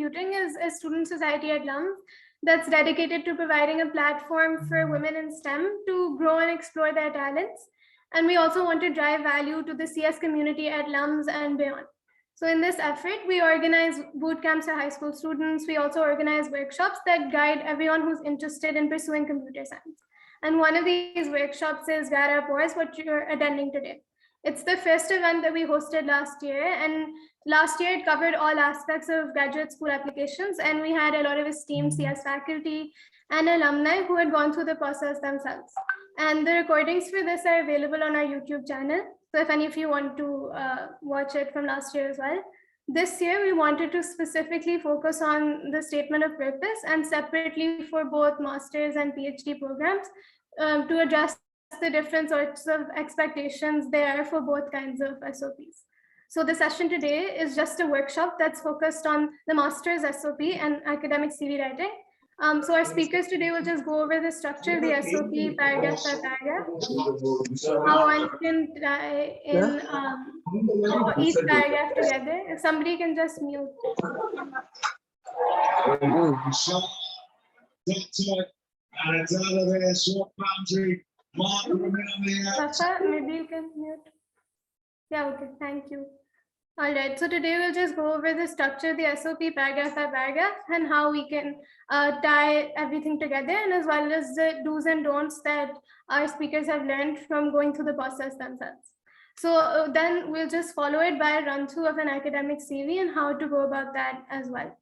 Computing is a student society at LUMS that's dedicated to providing a platform for women in STEM to grow and explore their talents. And we also want to drive value to the CS community at LUMS and beyond. So in this effort, we organize boot camps for high school students. We also organize workshops that guide everyone who's interested in pursuing computer science. And one of these workshops is Gara Pores, what you're attending today. It's the first event that we hosted last year, and last year it covered all aspects of graduate school applications, and we had a lot of esteemed CS faculty and alumni who had gone through the process themselves. And the recordings for this are available on our YouTube channel. So if any of you want to watch it from last year as well. This year, we wanted to specifically focus on the statement of purpose and separately for both master's and PhD programs to address the different sorts of expectations there for both kinds of SOPs. So the session today is just a workshop that's focused on the master's SOP and academic CV writing. So our speakers today will just go over the structure of the SOP paragraph by paragraph, how one can tie in each paragraph together. If somebody can just mute. Safa, maybe you can mute. Yeah, okay, thank you. All right, so today we'll just go over the structure of the SOP paragraph by paragraph and how we can tie everything together, and as well as the do's and don'ts that our speakers have learned from going through the process themselves. So then we'll just follow it by a run through of an academic CV and how to go about that as well.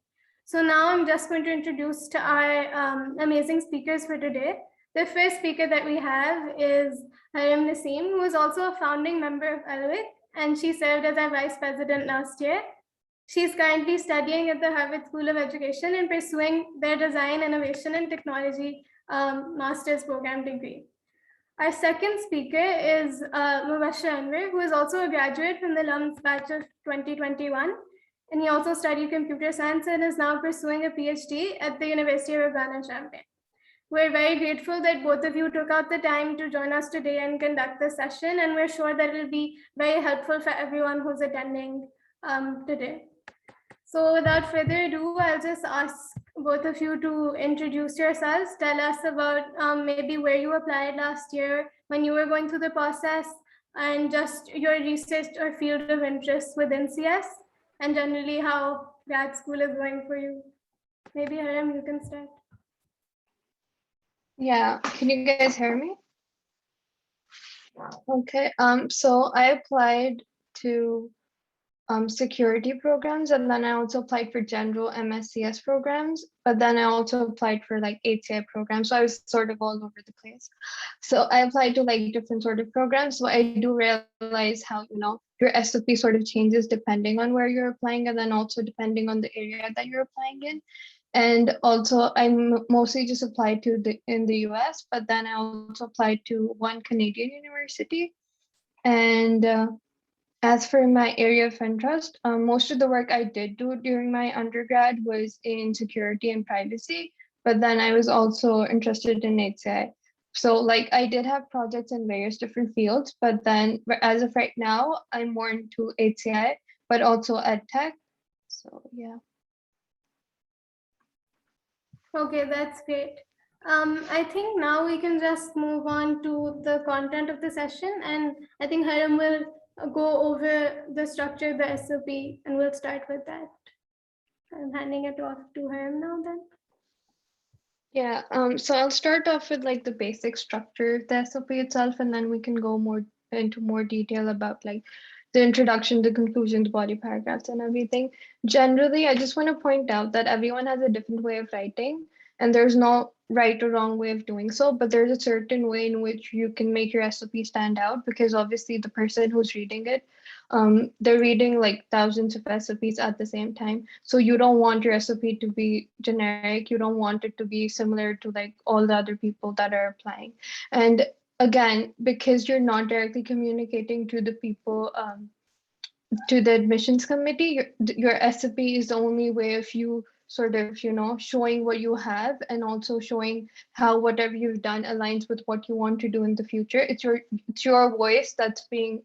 So now I'm just going to introduce to our amazing speakers for today. The first speaker that we have is Harim Naseem, who is also a founding member of LWIC, and she served as our vice president last year. She's currently studying at the Harvard School of Education and pursuing their design, innovation, and technology master's program degree. Our second speaker is Mubashir Anwar, who is also a graduate from the LUMS batch of 2021. And he also studied computer science and is now pursuing a PhD at the University of Urbana-Champaign. We're very grateful that both of you took out the time to join us today and conduct this session, and we're sure that it'll be very helpful for everyone who's attending today. So without further ado, I'll just ask both of you to introduce yourselves, tell us about maybe where you applied last year, when you were going through the process, and just your research or field of interest within CS, and generally how grad school is going for you. Maybe Harim, you can start. Yeah, can you guys hear me? Okay, so I applied to security programs, and then I also applied for general MSCS programs, but then I also applied for like HCI programs. So I was sort of all over the place. So I applied to like different sort of programs. So I do realize how, you know, your SOP sort of changes depending on where you're applying, and then also depending on the area that you're applying in. And also I mostly just applied to in the US, but then I also applied to one Canadian university. And as for my area of interest, most of the work I did do during my undergrad was in security and privacy, but then I was also interested in HCI. So like I did have projects in various different fields, but then as of right now, I'm more into HCI, but also EdTech. So yeah. Okay, that's great. I think now we can just move on to the content of the session, and I think Harim will go over the structure of the SOP, and we'll start with that. I'm handing it off to Harim now then. Yeah, so I'll start off with like the basic structure of the SOP itself, and then we can go more into more detail about like the introduction, the conclusion, the body paragraphs and everything. Generally, I just want to point out that everyone has a different way of writing, and there's no right or wrong way of doing so, but there's a certain way in which you can make your SOP stand out, because obviously the person who's reading it, they're reading like thousands of SOPs at the same time. So you don't want your SOP to be generic. You don't want it to be similar to like all the other people that are applying. And again, because you're not directly communicating to the people, to the admissions committee, your SOP is the only way of you sort of, you know, showing what you have and also showing how whatever you've done aligns with what you want to do in the future. It's your voice that's being,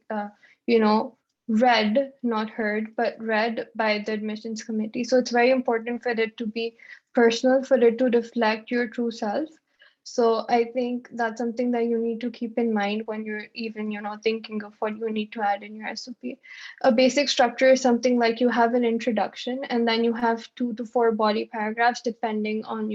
you know, read, not heard, but read by the admissions committee. So it's very important for it to be personal, for it to reflect your true self. So I think that's something that you need to keep in mind when you're even, thinking of what you need to add in your SOP. A basic structure is something like you have an introduction and then you have 2 to 4 body paragraphs depending on,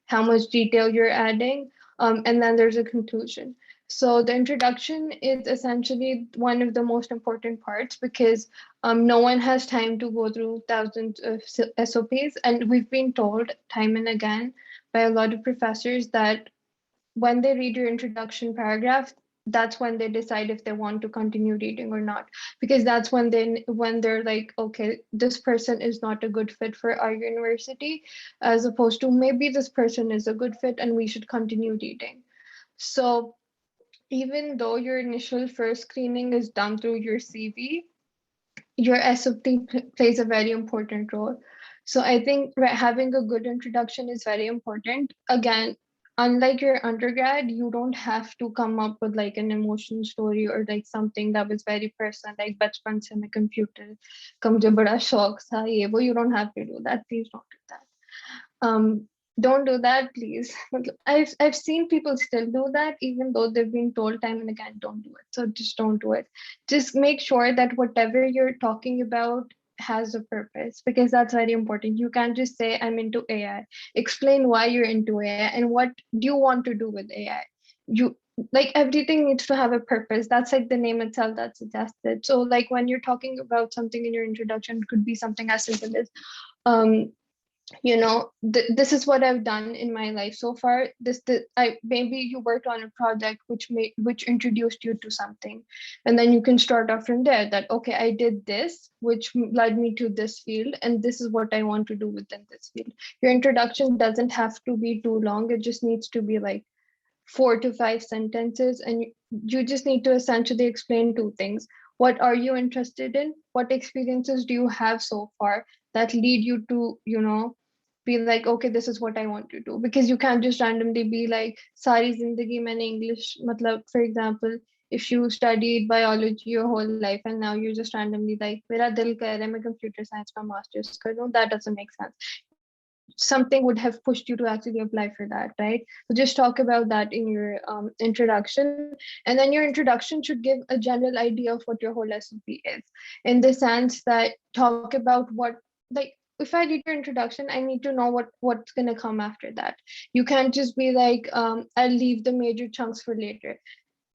how much detail you're adding. And then there's a conclusion. So the introduction is essentially one of the most important parts because no one has time to go through thousands of SOPs. And we've been told time and again by a lot of professors that when they read your introduction paragraph, that's when they decide if they want to continue reading or not, because that's when they're like, okay, this person is not a good fit for our university, as opposed to maybe this person is a good fit and we should continue reading. So even though your initial first screening is done through your CV, your SOP plays a very important role. So I think having a good introduction is very important. Again, unlike your undergrad, you don't have to come up with like an emotional story or like something that was very personal, like बचपन से मैं computer का मुझे बड़ा शौक था ये वो. You don't have to do that. Please don't do that. Don't do that, please. I've seen people still do that, even though they've been told time and again, don't do it. So just don't do it. Just make sure that whatever you're talking about has a purpose, because that's very important. You can't just say I'm into AI. Explain why you're into AI and what do you want to do with AI. You like everything needs to have a purpose. That's like the name itself that suggests it. So like when you're talking about something in your introduction, it could be something as simple as this is what I've done in my life so far. I maybe you worked on a project which introduced you to something, and then you can start off from there. That okay, I did this, which led me to this field, and this is what I want to do within this field. Your introduction doesn't have to be too long. It just needs to be like 4 to 5 sentences, and you just need to essentially explain 2 things. What are you interested in? What experiences do you have so far that lead you to, be like, okay, this is what I want to do? Because you can't just randomly be like, Sari Zindagi maine English, matlab, for example, if you studied biology your whole life and now you're just randomly like, Mera dil kar raha hai main computer science ka master's kar लूं, that doesn't make sense. Something would have pushed you to actually apply for that, right? So just talk about that in your introduction, and then your introduction should give a general idea of what your whole SOP is, in the sense that talk about what, like, if I read your introduction, I need to know what's going to come after that. You can't just be like, I'll leave the major chunks for later.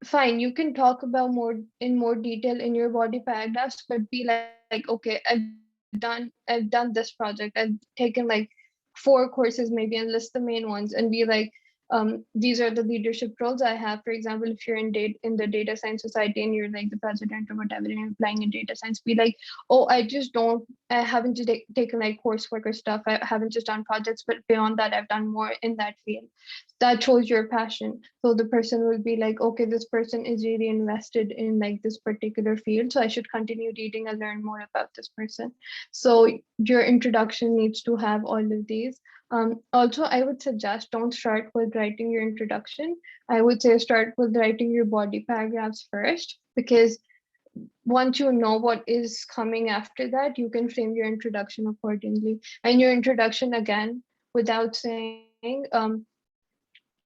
Fine, you can talk about more detail in your body paragraphs, but be like, okay, I've done this project, I've taken like 4 courses maybe, and list the main ones and be like, these are the leadership roles I have. For example, if you're in the data science society and you're like the president or whatever, and you're applying in data science, be like, oh, I haven't just taken like coursework or stuff, I haven't just done projects, but beyond that I've done more in that field. That shows your passion. So the person will be like, okay, this person is really invested in like this particular field, so I should continue reading and learn more about this person. So your introduction needs to have all of these. Also, I would suggest don't start with writing your introduction. I would say start with writing your body paragraphs first, because once you know what is coming after that, you can frame your introduction accordingly. And your introduction, again, without saying,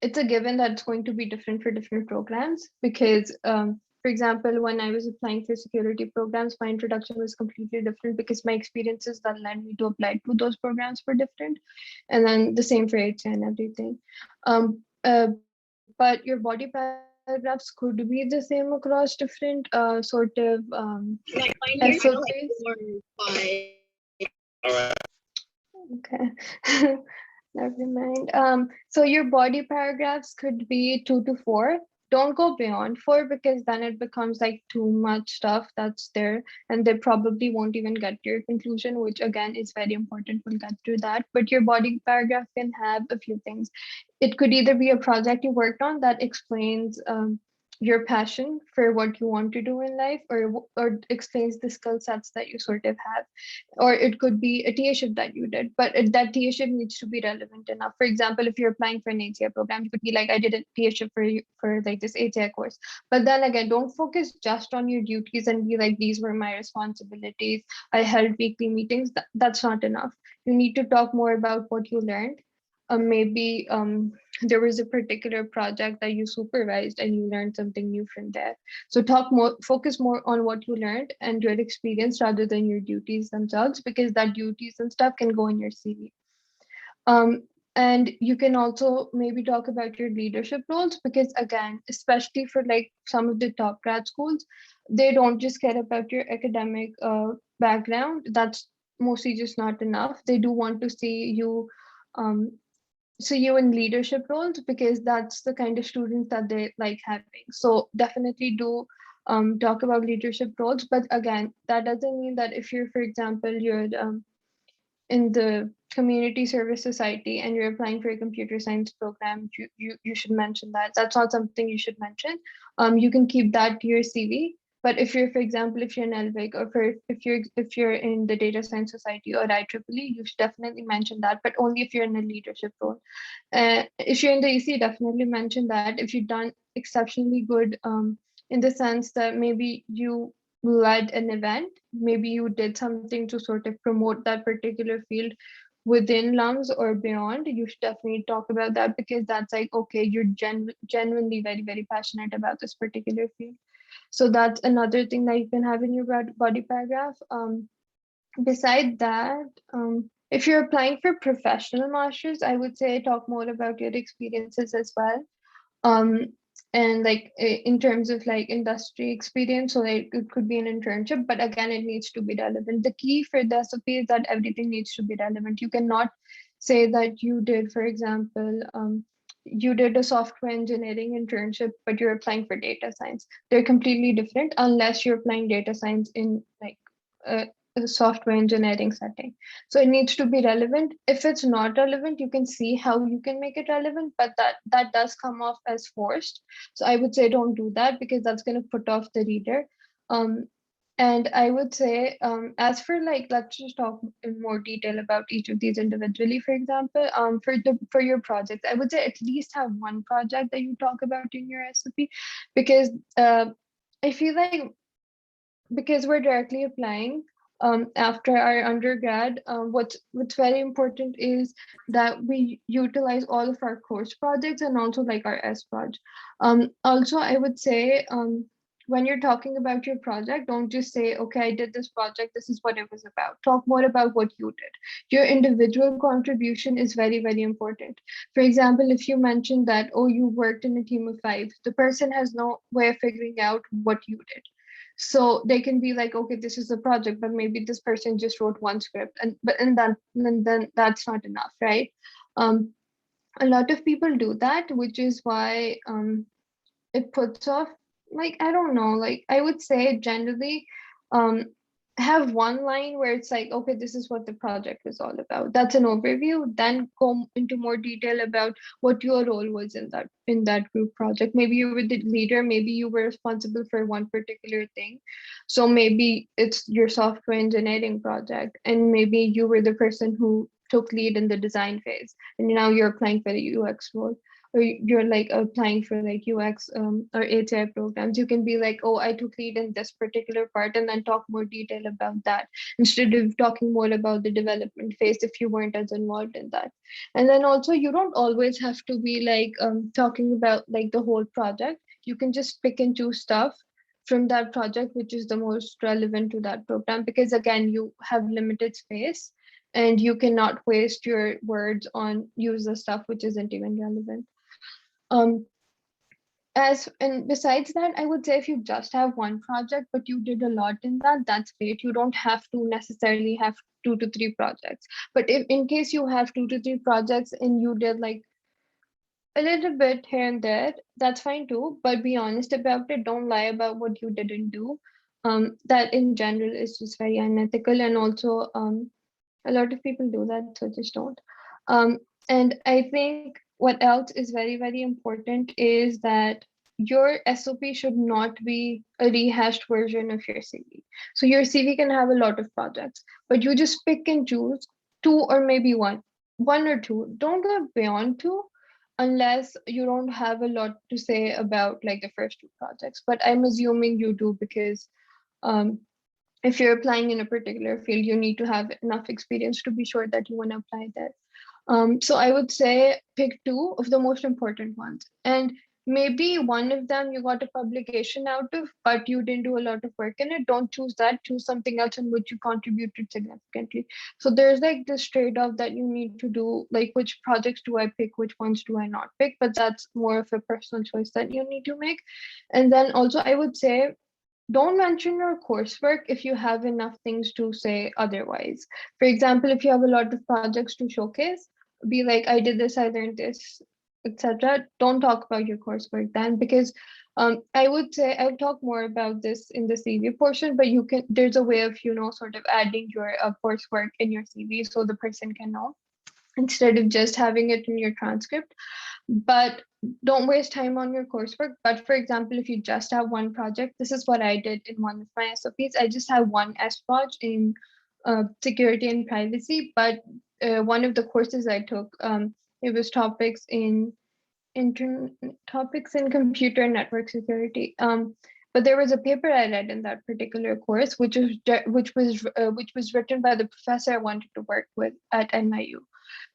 it's a given that it's going to be different for different programs, because for example, when I was applying for security programs, my introduction was completely different because my experiences that led me to apply to those programs were different. And then the same for HA and everything. But your body paragraphs could be the same across different sort of Like mine here, SOPs. like 4, 5. Okay. Never mind. So your body paragraphs could be 2 to 4. Don't go beyond 4, because then it becomes like too much stuff that's there, and they probably won't even get to your conclusion, which again is very important. We'll get to that. But your body paragraph can have a few things. It could either be a project you worked on that explains your passion for what you want to do in life, or explains the skill sets that you sort of have. Or it could be a TA that you did, but that TA needs to be relevant enough. For example, if you're applying for an ATI program, you could be like, I did a TA for like this ATI course. But then again, don't focus just on your duties and be like, these were my responsibilities, I held weekly meetings. That's not enough. You need to talk more about what you learned. Maybe there was a particular project that you supervised and you learned something new from there. So focus more on what you learned and your experience rather than your duties themselves, because that duties and stuff can go in your CV. And you can also maybe talk about your leadership roles, because again, especially for like some of the top grad schools, they don't just care about your academic background. That's mostly just not enough. They do want to see you in leadership roles, because that's the kind of students that they like having. So definitely do talk about leadership roles. But again, that doesn't mean that if you're, for example, you're in the community service society and you're applying for a computer science program, you should mention that. That's not something you should mention. You can keep that to your CV. But if you're, for example, if you're in LVIC, or if you're in the data science society or IEEE, you should definitely mention that, but only if you're in a leadership role. If you're in the EC, definitely mention that. If you've done exceptionally good in the sense that maybe you led an event, maybe you did something to sort of promote that particular field within LUMS or beyond, you should definitely talk about that, because that's like, okay, you're genuinely very, very passionate about this particular field. So that's another thing that you can have in your body paragraph. Beside that, if you're applying for professional masters, I would say talk more about your experiences as well. Um, and like in terms of like industry experience, so like it could be an internship, but again, it needs to be relevant. The key for the SOP is that everything needs to be relevant. You cannot say that you did, for example, you did a software engineering internship, but you're applying for data science. They're completely different unless you're applying data science in like a software engineering setting. So it needs to be relevant. If it's not relevant, you can see how you can make it relevant, but that does come off as forced. So I would say don't do that, because that's going to put off the reader. And I would say, as for like, let's just talk in more detail about each of these individually. For example, for your projects, I would say at least have one project that you talk about in your SOP, because I feel like, because we're directly applying after our undergrad, what's very important is that we utilize all of our course projects and also like our S project. Also, I would say, when you're talking about your project, don't just say, okay, I did this project, this is what it was about. Talk more about what you did. Your individual contribution is very, very important. For example, if you mentioned that, oh, you worked in a team of 5, the person has no way of figuring out what you did. So they can be like, okay, this is a project, but maybe this person just wrote one script, and then that's not enough, right? A lot of people do that, which is why it puts off, like, I don't know, like I would say generally, um have one line where it's like, okay, this is what the project was all about. That's an overview. Then go into more detail about what your role was in that group project. Maybe you were the leader, maybe you were responsible for one particular thing. So maybe it's your software engineering project, and maybe you were the person who took lead in the design phase, and now you're applying for the UX role, or you're like applying for like UX or ATI programs. You can be like, oh, I took lead in this particular part, and then talk more detail about that, instead of talking more about the development phase if you weren't as involved in that. And then also, you don't always have to be like talking about like the whole project. You can just pick and choose stuff from that project which is the most relevant to that program, because again, you have limited space and you cannot waste your words on user stuff which isn't even relevant. um and besides that, I would say if you just have one project but you did a lot in that, that's great. You don't have to necessarily have 2 to 3 projects. But if in case you have 2 to 3 projects and you did like a little bit here and there, that's fine too, but be honest about it. Don't lie about what you didn't do. That in general is just very unethical, and also a lot of people do that, so just don't. And I think what else is very, very important is that your SOP should not be a rehashed version of your CV. So your CV can have a lot of projects, but you just pick and choose two or maybe one or two. Don't go beyond two unless you don't have a lot to say about like the first two projects. But I'm assuming you do because um, if you're applying in a particular field, you need to have enough experience to be sure that you want to apply there. So I would say pick two of the most important ones. And maybe one of them you got a publication out of, but you didn't do a lot of work in it. Don't choose that. Choose something else in which you contributed significantly. So there's like this trade-off that you need to do, like which projects do I pick, which ones do I not pick, but that's more of a personal choice that you need to make. And then also I would say, don't mention your coursework if you have enough things to say otherwise. For example, if you have a lot of projects to showcase, be like, I did this, I learned this, etc. Don't talk about your coursework then, because I would say I'll talk more about this in the CV portion, but you can, there's a way of, sort of adding your coursework in your CV so the person can know instead of just having it in your transcript. But don't waste time on your coursework. But for example, if you just have one project, this is what I did in one of my SOPs. I just have one SPOJ in security and privacy, but one of the courses I took, it was topics in computer network security. But there was a paper I read in that particular course, which was written by the professor I wanted to work with at NYU.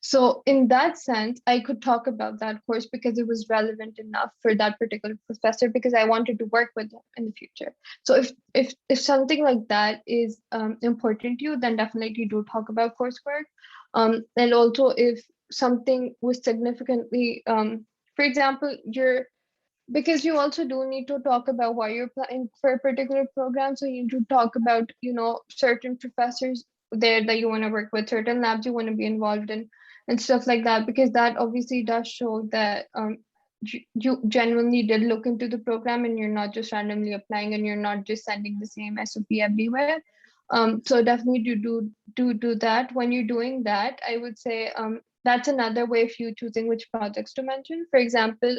So in that sense, I could talk about that course because it was relevant enough for that particular professor because I wanted to work with him in the future. So if something like that is important to you, then definitely do talk about coursework. And also if something was significantly, for example, because you also do need to talk about why you're applying for a particular program. So you need to talk about, certain professors there that you want to work with, certain labs you want to be involved in, and stuff like that, because that obviously does show that you genuinely did look into the program and you're not just randomly applying and you're not just sending the same SOP everywhere. So definitely do that. When you're doing that, I would say that's another way of you choosing which projects to mention. For example,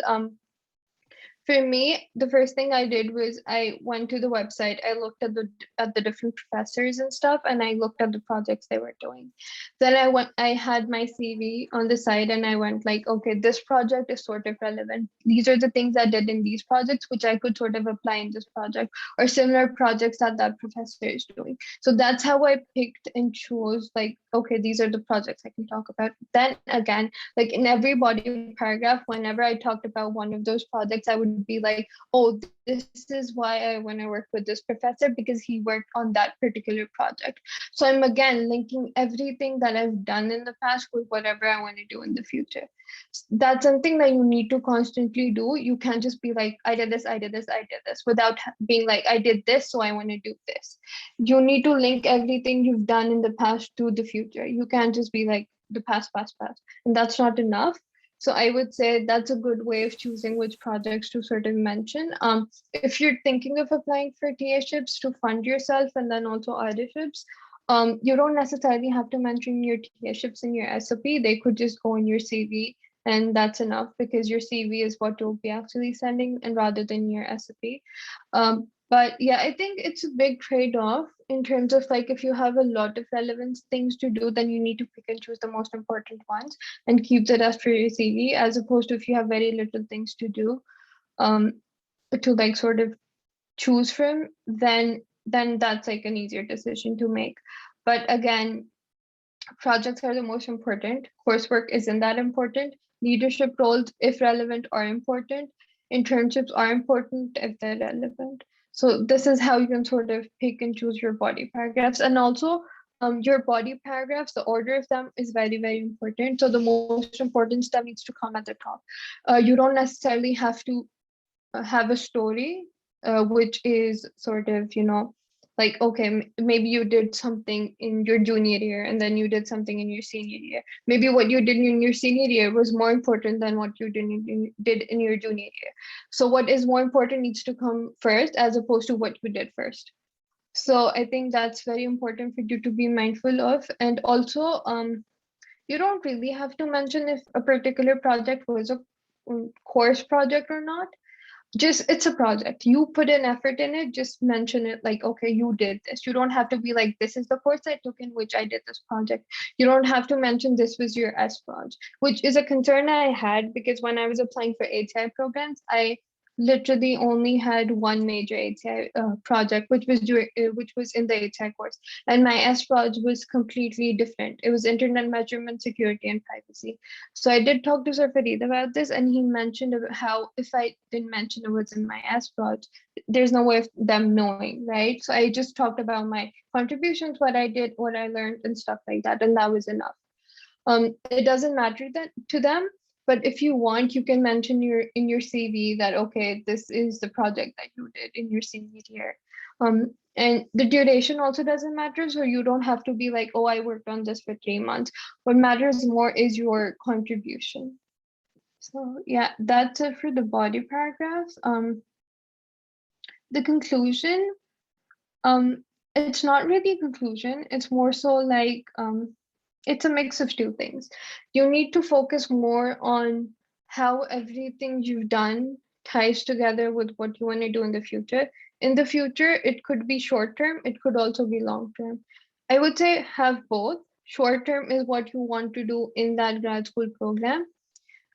for me, the first thing I did was I went to the website. I looked at the different professors and stuff, and I looked at the projects they were doing. Then I had my CV on the side, and I went like, okay, this project is sort of relevant. These are the things I did in these projects, which I could sort of apply in this project, or similar projects that professor is doing. So that's how I picked and chose like, okay, these are the projects I can talk about. Then again, like in every body paragraph, whenever I talked about one of those projects, I would be like, oh, this is why I want to work with this professor because he worked on that particular project. So I'm again linking everything that I've done in the past with whatever I want to do in the future. That's something that you need to constantly do. You can't just be like, I did this, I did this, I did this, without being like, I did this, so I want to do this. You need to link everything you've done in the past to the future. You can't just be like the past, past, past, and that's not enough. So I would say that's a good way of choosing which projects to sort of mention. If you're thinking of applying for TA-ships to fund yourself and then also auditorships, you don't necessarily have to mention your TA-ships in your SOP. They could just go in your CV and that's enough because your CV is what you'll be actually sending and rather than your SOP. But yeah, I think it's a big trade-off in terms of like if you have a lot of relevant things to do, then you need to pick and choose the most important ones and keep the rest for your CV, as opposed to if you have very little things to do to like sort of choose from, then that's like an easier decision to make. But again, projects are the most important. Coursework isn't that important. Leadership roles, if relevant, are important. Internships are important if they're relevant. So this is how you can sort of pick and choose your body paragraphs. And also your body paragraphs, the order of them is very, very important. So the most important stuff needs to come at the top. You don't necessarily have to have a story, which is sort of, like, okay, maybe you did something in your junior year and then you did something in your senior year. Maybe what you did in your senior year was more important than what you did in your junior year. So what is more important needs to come first as opposed to what you did first. So I think that's very important for you to be mindful of. And also, you don't really have to mention if a particular project was a course project or not. just it's a project. You put an effort in it, just mention it like, okay, you did this. You don't have to be like, this is the course I took in which I did this project. You don't have to mention this was your S project, which is a concern I had because when I was applying for ATI programs, I literally only had one major ATI project, which was in the ATI course, and my S project was completely different. It was internet measurement, security, and privacy. So I did talk to Sir Farid about this, and he mentioned about how if I didn't mention it was in my S project, there's no way of them knowing, right? So I just talked about my contributions, what I did, what I learned, and stuff like that, and that was enough. It doesn't matter that to them, but if you want, you can mention in your CV that, okay, this is the project that you did in your CV here. And the duration also doesn't matter. So you don't have to be like, oh, I worked on this for 3 months. What matters more is your contribution. So yeah, that's it for the body paragraphs. The conclusion, it's not really a conclusion. It's more so like, it's a mix of two things. You need to focus more on how everything you've done ties together with what you want to do in the future. In the future, it could be short term, it could also be long term. I would say have both. Short term is what you want to do in that grad school program.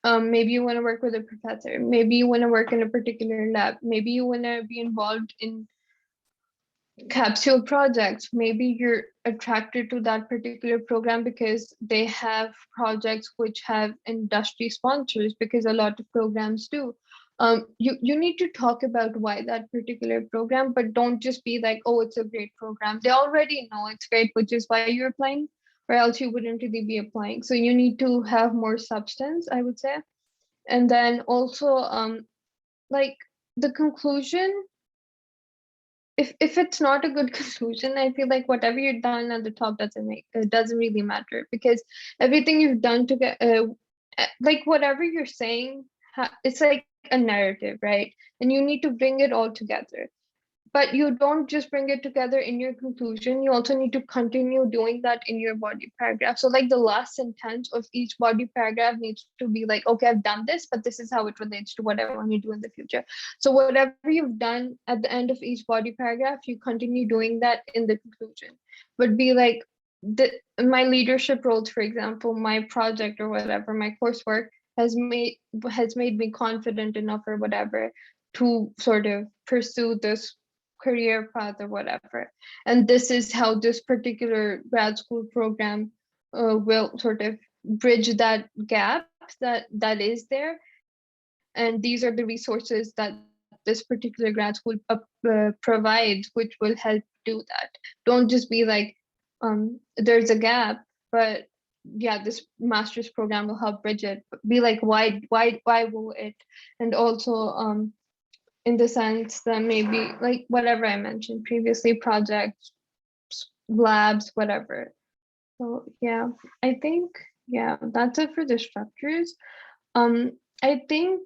Maybe you want to work with a professor, maybe you want to work in a particular lab, maybe you want to be involved in capsule projects. Maybe you're attracted to that particular program because they have projects which have industry sponsors, because a lot of programs do. You need to talk about why that particular program, but don't just be like, oh, it's a great program. They already know it's great, which is why you're applying, or else you wouldn't really be applying. So you need to have more substance, I would say. And then also, like the conclusion, if it's not a good conclusion, I feel like whatever you've done at the top doesn't really matter, because everything you've done to get like whatever you're saying, it's like a narrative, right? And you need to bring it all together. But you don't just bring it together in your conclusion, you also need to continue doing that in your body paragraph. So like the last sentence of each body paragraph needs to be like, okay, I've done this, but this is how it relates to what I want to do in the future. So whatever you've done at the end of each body paragraph, you continue doing that in the conclusion. But be like, my leadership roles, for example, my project or whatever, my coursework has made me confident enough or whatever to sort of pursue this career path or whatever. And this is how this particular grad school program will sort of bridge that gap that is there. And these are the resources that this particular grad school provides, which will help do that. Don't just be like, there's a gap, but yeah, this master's program will help bridge it. Be like, why will it? And also, in the sense that maybe like whatever I mentioned previously, projects, labs, whatever. So yeah, I think, yeah, that's it for the structures. I think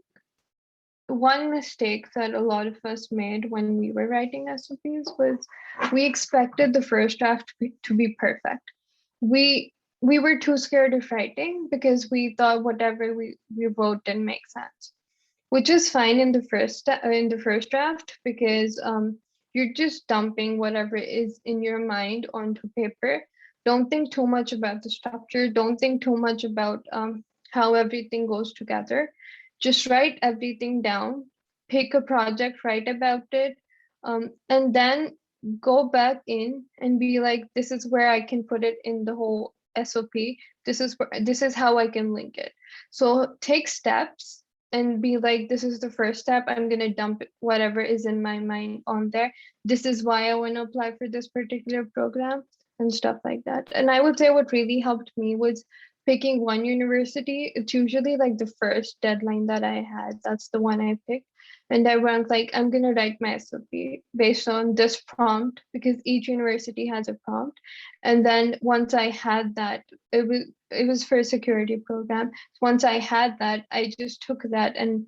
one mistake that a lot of us made when we were writing SOPs was we expected the first draft to be perfect. We were too scared of writing because we thought whatever we wrote didn't make sense, which is fine in the first draft, because you're just dumping whatever is in your mind onto paper. Don't think too much about the structure. Don't think too much about how everything goes together. Just write everything down. Pick a project, write about it, and then go back in and be like, this is where I can put it in the whole SOP. This is how I can link it. So take steps and be like, this is the first step. I'm going to dump whatever is in my mind on there. This is why I want to apply for this particular program and stuff like that. And I would say what really helped me was picking one university. It's usually like the first deadline that I had. That's the one I picked. And I went like, I'm going to write my SOP based on this prompt, because each university has a prompt. And then once I had that, it was for a security program. Once I had that, I just took that, and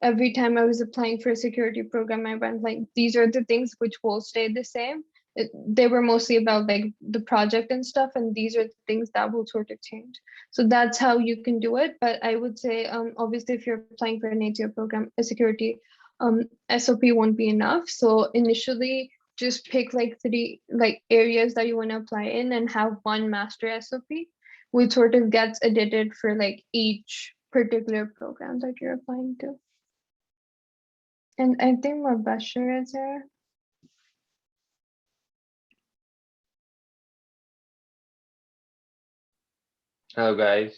every time I was applying for a security program, I went like, these are the things which will stay the same. They were mostly about like the project and stuff, and these are the things that will sort of change. So that's how you can do it. But I would say, obviously, if you're applying for an ATO program, a security SOP won't be enough. So initially just pick like 3 like areas that you want to apply in and have one master SOP, which sort of gets edited for like each particular program that you're applying to. And I think Mubashir is there. Hello, guys.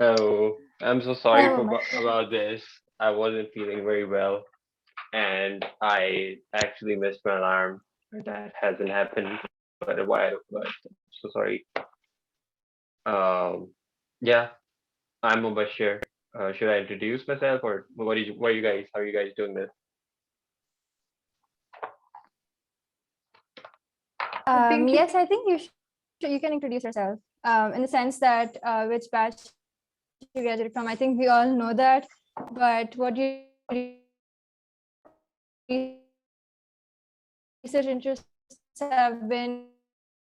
Oh, I'm so sorry Hello, about this. I wasn't feeling very well, and I actually missed my alarm. That hasn't happened but a while, but I'm so sorry. Yeah, I'm Mubashir. Should I introduce myself, or what are you guys? How are you guys doing this? think you- Yes, I think you can introduce yourself in the sense that which batch you graduated from. I think we all know that, but what your research interests have been.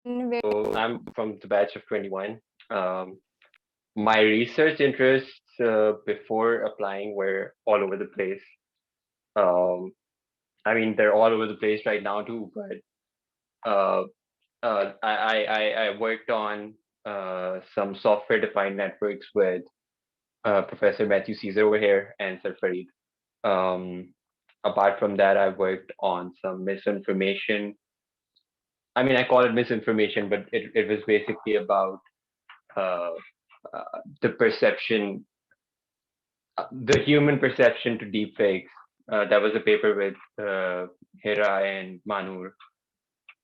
So I'm from the batch of 21. My research interests before applying were all over the place. I mean, they're all over the place right now too, but I worked on some software-defined networks with Professor Matthew Caesar over here and Sir Farid. Apart from that, I worked on some misinformation. I mean, I call it misinformation, but it was basically about uh, the perception, the human perception to deepfakes. That was a paper with Hira and Manur.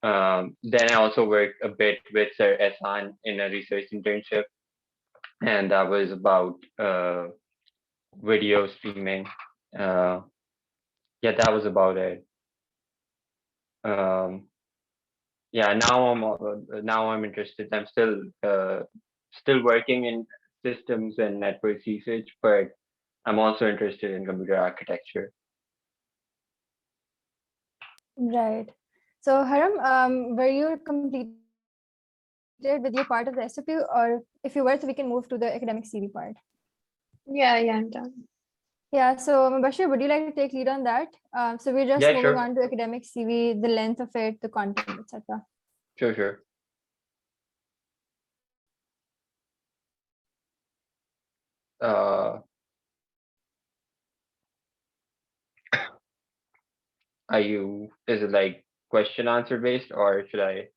Then I also worked a bit with Sir Ehsan in a research internship, and that was about video streaming. Yeah, that was about it. Yeah, now I'm interested. I'm still working in systems and network research, but I'm also interested in computer architecture. Right. So Haram, were you completed with your part of the SOP, or if you were, so we can move to the academic CV part. Yeah, I'm done. Yeah, so Mubashir, would you like to take lead on that? So we're just Yeah, moving sure. on to academic CV, the length of it, the content, etc. Sure. Is it like question answer based, or should I?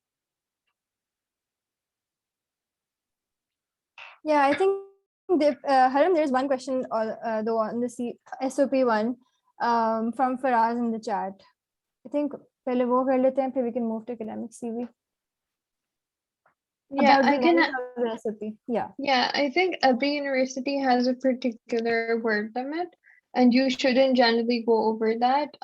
Yeah, I think Haram, there's one question, the one the SOP one, from Faraz in the chat. I think पहले वो कर लेते हैं, फिर we can move to academic CV. Yeah, About I the can. length of the SOP. Yeah. Yeah, I think every university has a particular word limit, and you shouldn't generally go over that.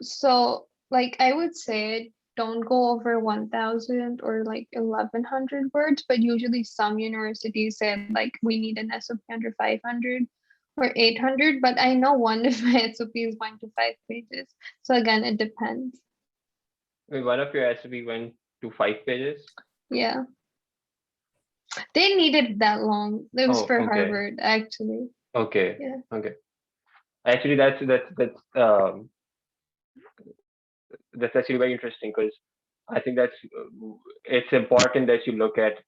So like I would say don't go over 1,000 or like 1,100 words, but usually some universities say like we need an SOP under 500 or 800, but I know one of my SOPs went to 5 pages. So again, it depends. Wait, one of your SOP went to 5 pages. Yeah. They needed that long. It was Oh, for okay. Harvard, actually. Okay. Yeah. Okay. Actually, that's actually very interesting, because I think it's important that you look at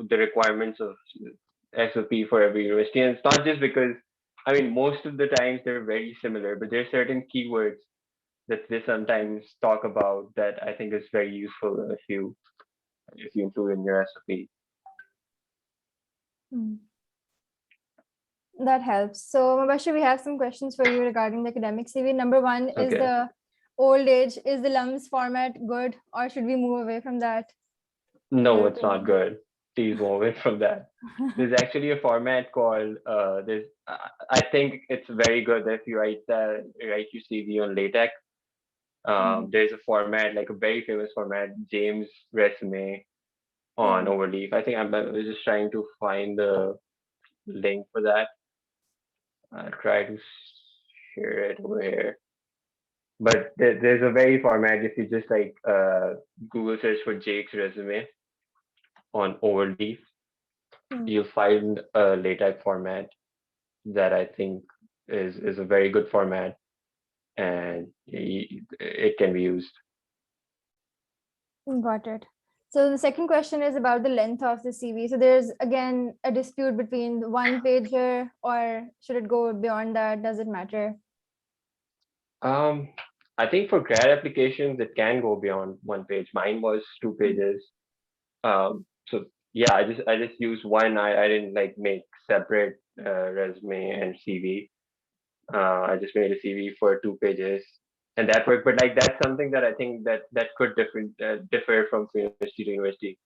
the requirements of SOP for every university, and it's not just because, I mean, most of the times they're very similar, but there are certain keywords that they sometimes talk about that I think is very useful if you include in your SOP. That helps. So Mubashir, we have some questions for you regarding the academic CV. Number one is Okay. the old age. Is the LUMS format good, or should we move away from that? No, Your it's not opinion. good. Please move away from that. There's actually a format called I think it's very good if you write your CV on LaTeX. There's a format, like a very famous format, James resume on Overleaf. I think I was just trying to find the link for that. I'll try to share it over here. But there's a very format, if you just like Google search for Jake's resume on Overleaf, you'll find a LaTeX format. that I think is a very good format, and it can be used. Got it. So the second question is about the length of the CV. So there's again a dispute between the one pager, or should it go beyond that? Does it matter? I think for grad applications, it can go beyond one page. Mine was 2 pages. So yeah, I just used one. I didn't like make separate resume and CV. I just made a CV for 2 pages, and that worked. But like that's something that I think that could differ from university to university,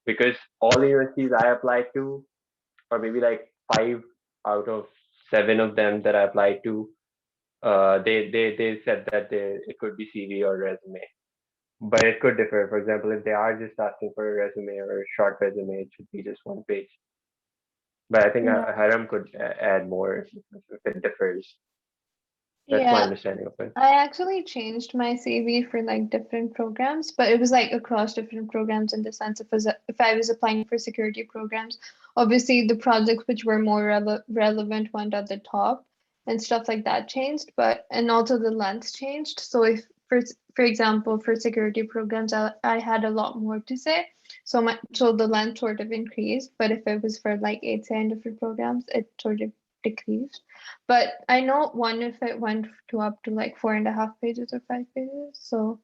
because all the universities I applied to, or maybe like 5 out of 7 of them that I applied to, they said that it could be CV or resume, but it could differ. For example, if they are just asking for a resume or a short resume, it should be just one page. But I think Yeah. Haram could add more if it differs. That's my Yeah, understanding of it. I actually changed my CV for like different programs, but it was like across different programs in the sense if I was applying for security programs, obviously the projects which were more relevant went at the top and stuff like that changed, but and also the length changed. So if for example for security programs I had a lot more to say, so the length sort of increased, but if it was for like 8 and different programs, it sort of decreased. But I know one if it went to up to like 4.5 pages or 5 pages, so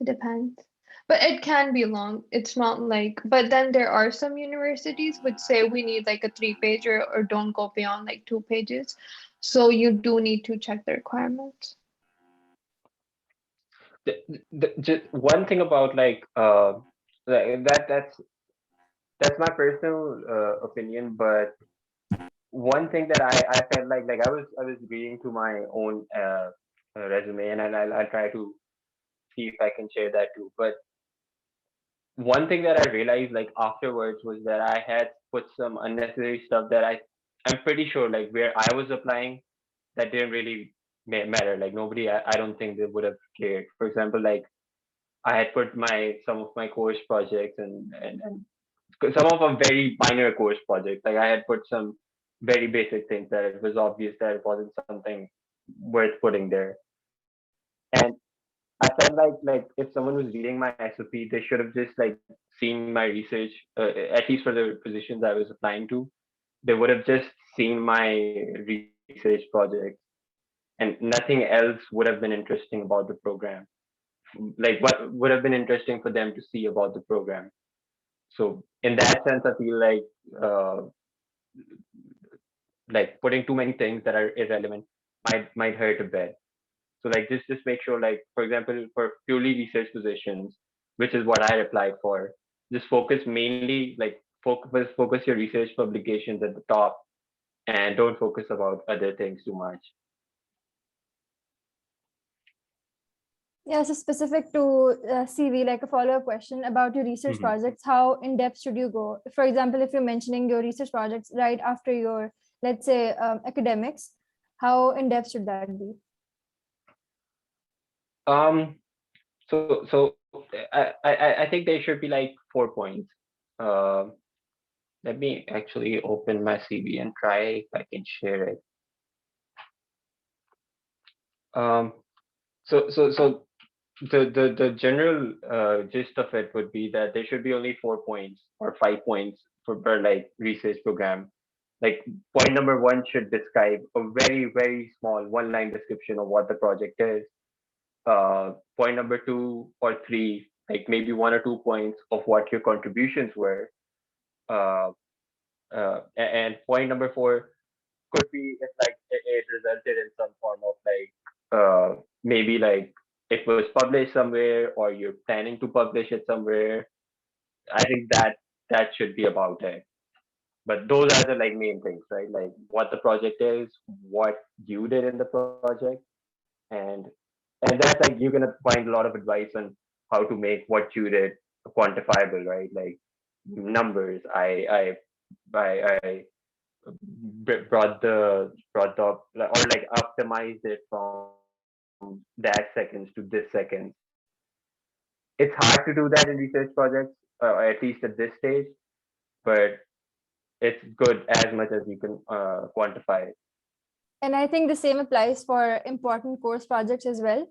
it depends. But it can be long. It's not like, but then there are some universities which say we need like a 3 pager or don't go beyond like 2 pages. So you do need to check the requirements. Just one thing about that's my personal opinion, but one thing that I felt like I was reading to my own resume, and I'll try to see if I can share that too. But one thing that I realized like afterwards was that I had put some unnecessary stuff that I'm pretty sure like where I was applying, that didn't really matter. Like nobody, I don't think they would have cared. For example, like I had put some of my course projects and some of a very minor course projects. Like I had put some very basic things that it was obvious that it wasn't something worth putting there. And I felt like if someone was reading my SOP, they should have just like seen my research, at least for the positions I was applying to. They would have just seen my research project, and nothing else would have been interesting about the program. Like what would have been interesting for them to see about the program. So in that sense, I feel uh, like putting too many things that are irrelevant might hurt a bit. So like just make sure, like for example, for purely research positions, which is what I applied for, just focus mainly like focus your research publications at the top, and don't focus about other things too much. Yeah, so specific to CV, like a follow-up question about your research Mhm. projects, how in depth should you go? For example, if you're mentioning your research projects right after your, let's say, academics, how in depth should that be? Um. So I think there should be like 4 points. Um. Let me actually open my CV and try if I can share it. Um. So the general gist of it would be that there should be only 4 points or 5 points for per like research program. Like point number one should describe a very small one-line description of what the project is. Point number 2 or 3, like maybe 1 or 2 points of what your contributions were. Uh, and point number 4 could be if like it resulted in some form of like maybe like it was published somewhere or you're planning to publish it somewhere. I think that should be about it. But those are the like main things, right? Like what the project is, what you did in the project, and and that's like you're gonna find a lot of advice on how to make what you did quantifiable, right? Like numbers. I brought up or like optimized it from dash seconds to this seconds. It's hard to do that in research projects, at least at this stage, but it's good as much as you can quantify it. And I think the same applies for important course projects as well.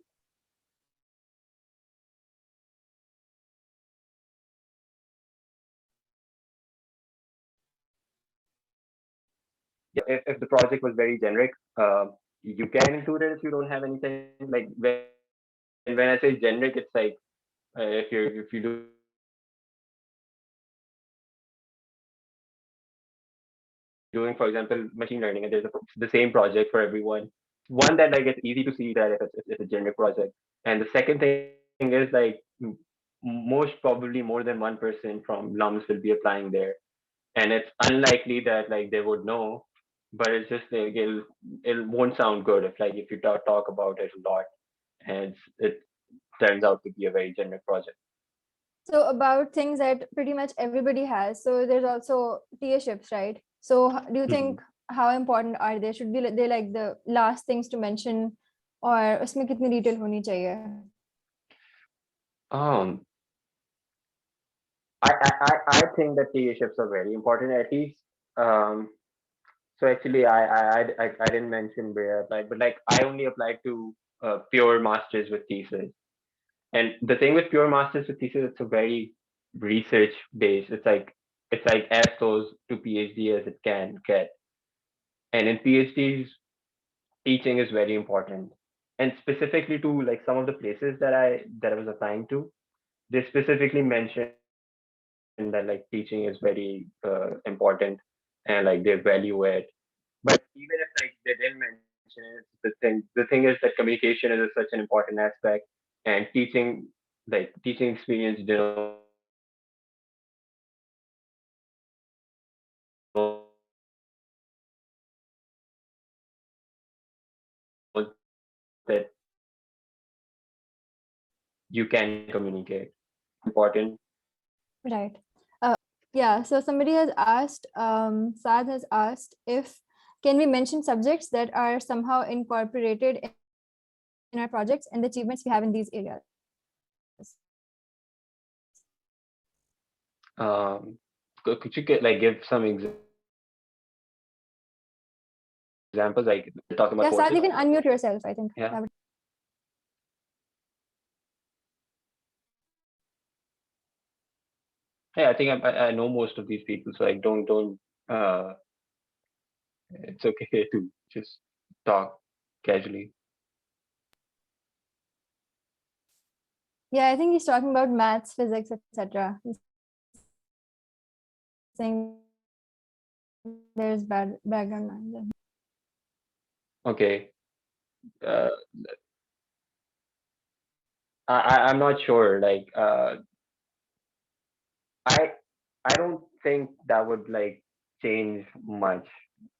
If the project was very generic, you can include it if you don't have anything. Like when I say generic, it's like if you do doing, for example, machine learning, and there's the same project for everyone. One that like it's easy to see that if it's a generic project, and the second thing is like most probably more than one person from LUMS will be applying there, and it's unlikely that like they would know, but it's just like it won't sound good if you talk about it a lot, and it turns out to be a very generic project. So about things that pretty much everybody has. So there's also TA-ships, right? So do you think how important are they? Should be they like the last things to mention, or उसमें कितनी detail होनी चाहिए? I think that TA ships are very important at least. So actually, I didn't mention where I applied, but like I only applied to pure masters with thesis. And the thing with pure masters with thesis, it's a very research based. It's like as close to PhD as it can get. And in PhDs, teaching is very important. And specifically to like some of the places that I was applying to, they specifically mentioned that like teaching is very important and like they value it. But even if like they didn't mention it, the thing is that communication is such an important aspect, and teaching experience denotes that you can communicate. Important. Right. Yeah. So somebody has asked, Saad has asked if can we mention subjects that are somehow incorporated in our projects and the achievements we have in these areas. Could you like give some examples, like talking about Yeah, Saad, courses? you can unmute yourself, I think. Yeah. Hey, I think I know most of these people, so like don't it's okay to just talk casually. Yeah, I think he's talking about maths, physics, etc. Saying there's bad background noise. Okay. Uh, I'm not sure. Like I I don't think that would like change much,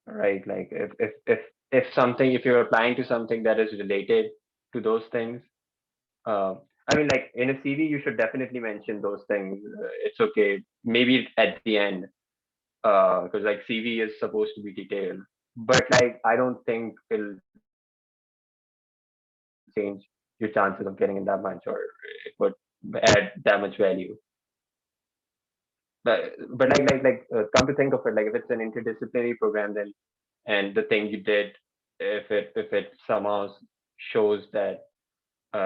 right? Like if something, if you're applying to something that is related to those things, I mean, like in a CV, you should definitely mention those things. It's okay, maybe at the end, because like CV is supposed to be detailed. But like, I don't think it'll change your chances of getting in that much, or it would add that much value. But come to think of it, like if it's an interdisciplinary program, then and the thing you did, if it somehow shows that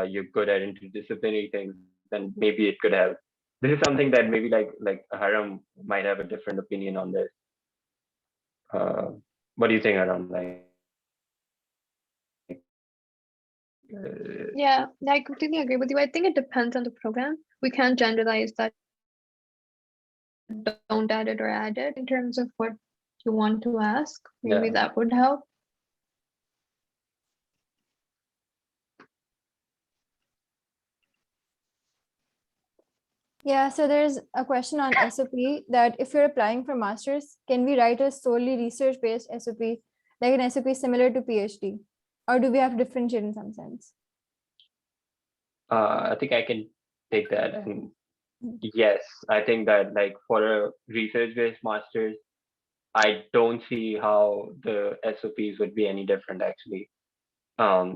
you're good at interdisciplinary things, then maybe it could have. This is something that maybe like Haram might have a different opinion on this. What do you think, Haram? Yeah, I completely agree with you. I think it depends on the program. We can't generalize that don't add it or add it in terms of what you want to ask. Maybe Yeah. that would help. Yeah, so there's a question on SOP that if you're applying for masters, can we write a solely research-based SOP, like an SOP similar to PhD, or do we have to differentiate in some sense? I think I can take that. And yes, I think that like for a research-based master's, I don't see how the SOPs would be any different actually. I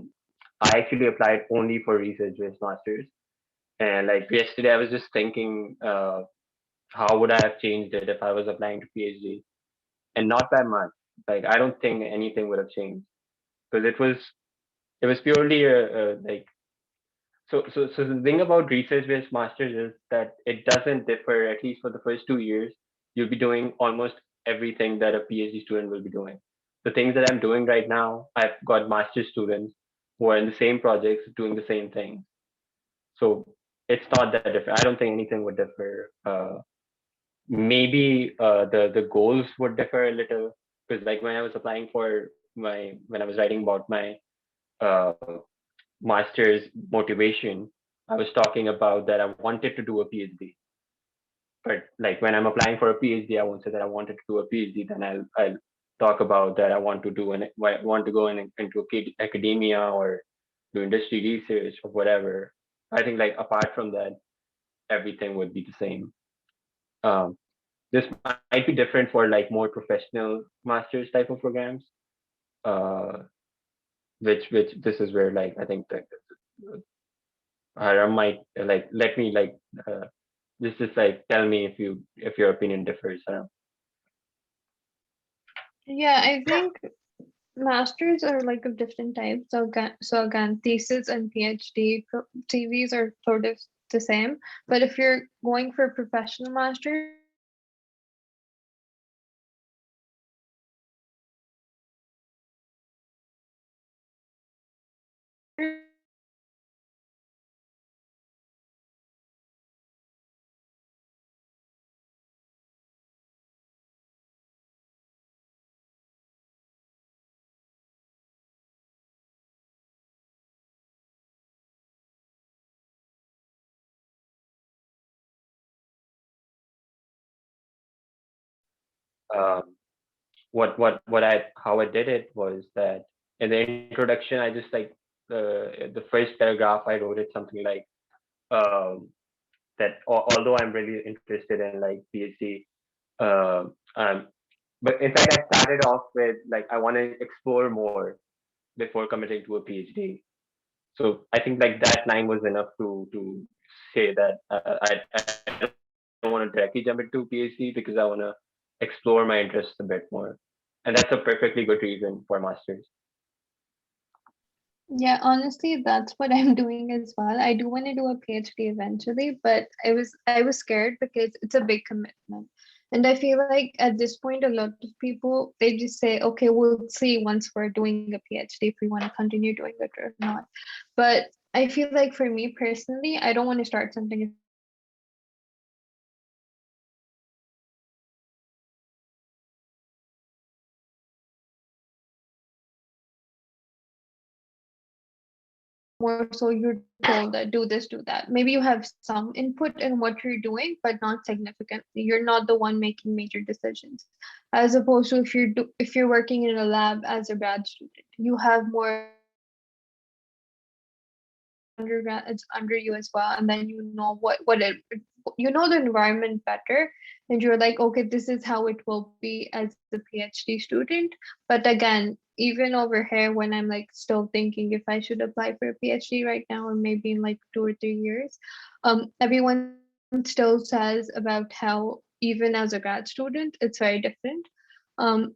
actually applied only for research-based masters, and like yesterday, I was just thinking, how would I have changed it if I was applying to PhD? And not that much. Like I don't think anything would have changed. because it was purely like so the thing about research-based masters is that it doesn't differ, at least for the first 2 years. You'll be doing almost everything that a PhD student will be doing. The things that I'm doing right now, I've got master's students who are in the same projects doing the same thing. So it's not that different. I don't think anything would differ. Maybe the goals would differ a little, because like when I was applying for when I was writing about my uh, master's motivation, I was talking about that I wanted to do a PhD. But like when I'm applying for a PhD, I won't say that I wanted to do a PhD. Then I'll talk about that I want to do and want to go into academia or do industry research or whatever. I think like apart from that, everything would be the same. Um, this might be different for like more professional master's type of programs. Uh, which this is where like I think that Haram might like let me like just like tell me if your opinion differs. Yeah, I think masters are like of different types. So again, thesis and PhD CVs are sort of the same. But if you're going for professional masters, Um, what I how I did it was that in the introduction I just like the first paragraph I wrote it something like um, that although I'm really interested in like PhD, um, um, but in fact I started off with like I want to explore more before committing to a PhD. So I think like that line was enough to say that I don't want to directly jump into PhD because I want to explore my interests a bit more, and that's a perfectly good reason for masters. yeah, honestly, that's what I'm doing as well. I do want to do a PhD eventually, but I was scared because it's a big commitment. And I feel like at this point, a lot of people they just say, okay, we'll see once we're doing a PhD if we want to continue doing it or not. But I feel like for me personally, I don't want to start something more so you're told that do this, do that. Maybe you have some input in what you're doing, but not significantly. You're not the one making major decisions. As opposed to if you're working in a lab as a grad student, you have more undergrads under you as well, and then you know you know the environment better, and you're like, okay, this is how it will be as a PhD student. But again, even over here, when I'm like still thinking if I should apply for a PhD right now or maybe in like 2 or 3 years, everyone still says about how even as a grad student, it's very different. Um,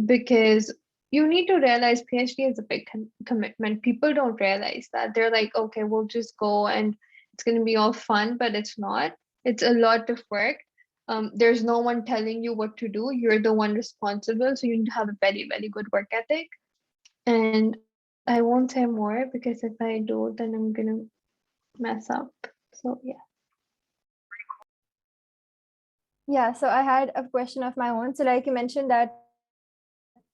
because you need to realize PhD is a big commitment. People don't realize that. They're like, okay, we'll just go and it's going to be all fun, but it's not. It's a lot of work. There's no one telling you what to do. You're the one responsible. So you need to have a very, very good work ethic. And I won't say more because if I do, then I'm going to mess up. So yeah. Yeah, so I had a question of my own. So like you mentioned that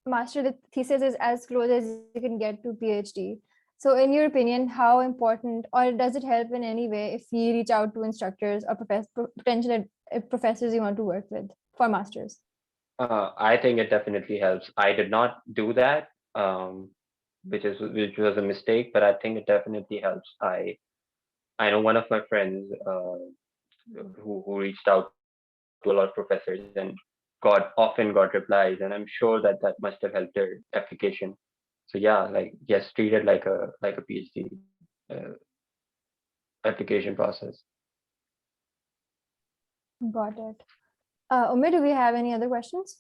master thesis is as close as you can get to PhD. So in your opinion, how important or does it help in any way if you reach out to instructors or potential professors you want to work with for masters? I think it definitely helps. I did not do that, which was a mistake, but I think it definitely helps. I know one of my friends who reached out to a lot of professors and often got replies, and I'm sure that that must have helped their application. So yeah, like yes, treat it like a PhD uh, application process. Got it. Umid, do we have any other questions?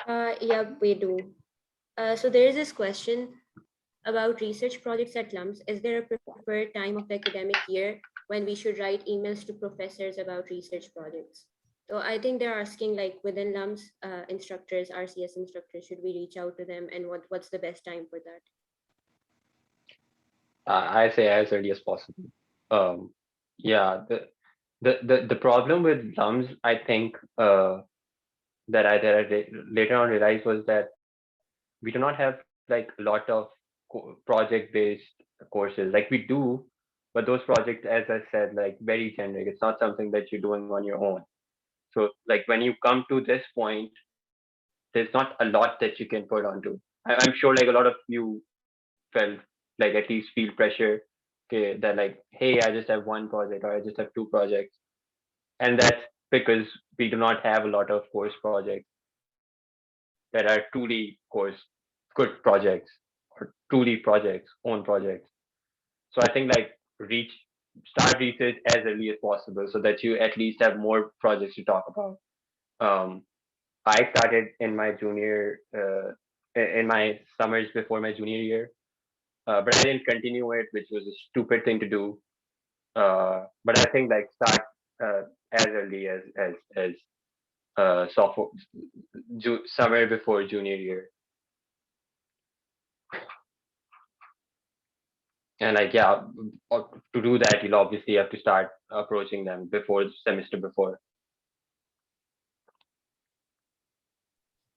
Yeah, we do. So there is this question. about research projects at LUMS, is there a preferred time of the academic year when we should write emails to professors about research projects? So I think they're asking, like, within LUMS, instructors, RCS instructors, should we reach out to them, and what's the best time for that? I say as early as possible. Yeah, the problem with LUMS, I think, that I later on realized was that we do not have like a lot of project-based courses. Like we do, but those projects, as I said, like very generic. It's not something that you're doing on your own. So like when you come to this point, there's not a lot that you can put onto. I'm sure like a lot of you felt like at least feel pressure, okay, that like, hey, I just have one project or I just have two projects. And that's because we do not have a lot of course projects that are truly good projects or truly projects, own projects. So I think like start research as early as possible so that you at least have more projects to talk about. Um, I started in my in my summers before my junior year, but I didn't continue it, which was a stupid thing to do. But I think like start uh, as early as sophomore, somewhere before junior year, and like yeah, to do that you'll obviously have to start approaching them before the semester before.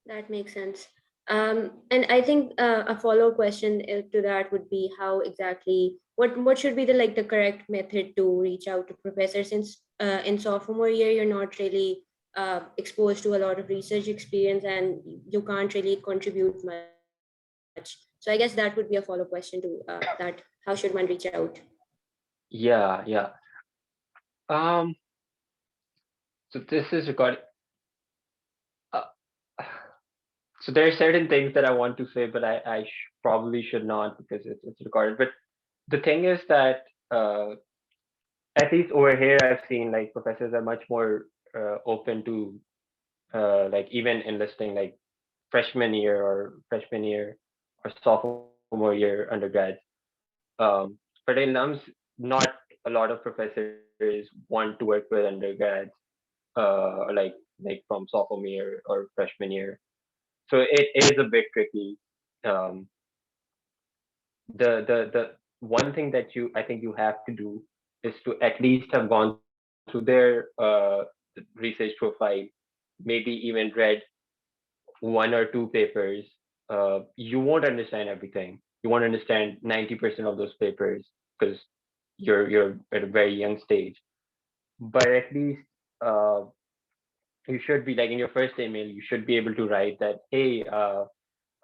That makes sense. And I think a follow question to that would be how exactly what should be the like the correct method to reach out to professors, since in sophomore year you're not really exposed to a lot of research experience and you can't really contribute much. So I guess that would be a follow question to that. How should one reach out? Yeah. Um. So this is regarding. Uh, so there are certain things that I want to say, but probably should not because it's recorded. But the thing is that at least over here, I've seen like professors are much more open to like even enlisting like freshman year or sophomore year undergrads. But in NUMS, not a lot of professors want to work with undergrads like from sophomore year or freshman year. So it is a bit tricky. Um, the one thing that I think you have to do is to at least have gone through their research profile, maybe even read one or two papers. You won't understand everything. You won't understand 90% of those papers because you're at a very young stage. But at least uh, you should be like in your first email, you should be able to write that, hey,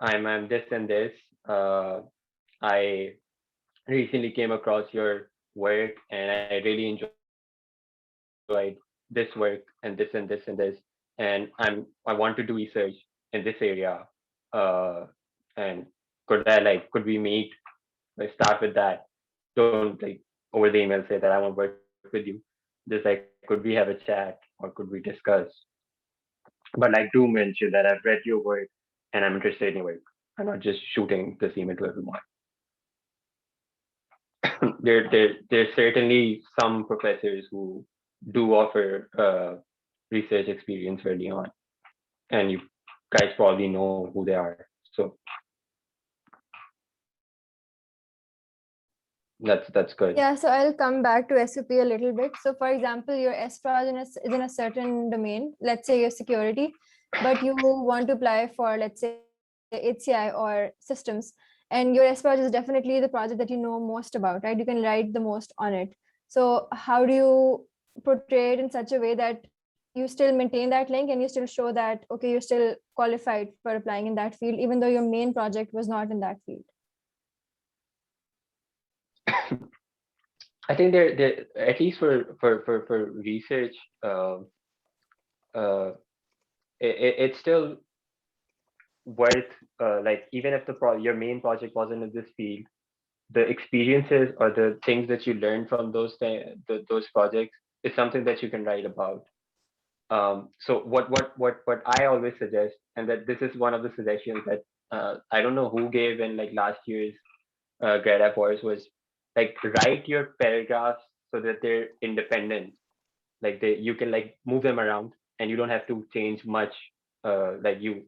I'm this and this. I recently came across your work and I really enjoyed this work and this and this and this. And I want to do research in this area. Uh, and could we meet? Like start with that. Don't like over the email say that I want to work with you. Just like could we have a chat or could we discuss? But like do mention that I've read your work and I'm interested in your work. I'm not just shooting this email to everyone. There's certainly some professors who do offer research experience early on, and you guys probably know who they are. So that's good. Yeah, so I'll come back to SOP a little bit. So for example, your SPROJ is in a certain domain, let's say your security, but you want to apply for, let's say, HCI or systems, and your SPROJ is definitely the project that you know most about, right? You can write the most on it. So how do you portray it in such a way that you still maintain that link and you still show that, okay, you're still qualified for applying in that field, even though your main project was not in that field? I think there at least for research, uh, it's still worth like even if your main project wasn't in this field, the experiences or the things that you learn from those projects is something that you can write about. So what I always suggest, and that this is one of the suggestions that I don't know who gave in like last year's grad app was like write your paragraphs so that they're independent. Like you can like move them around and you don't have to change much like you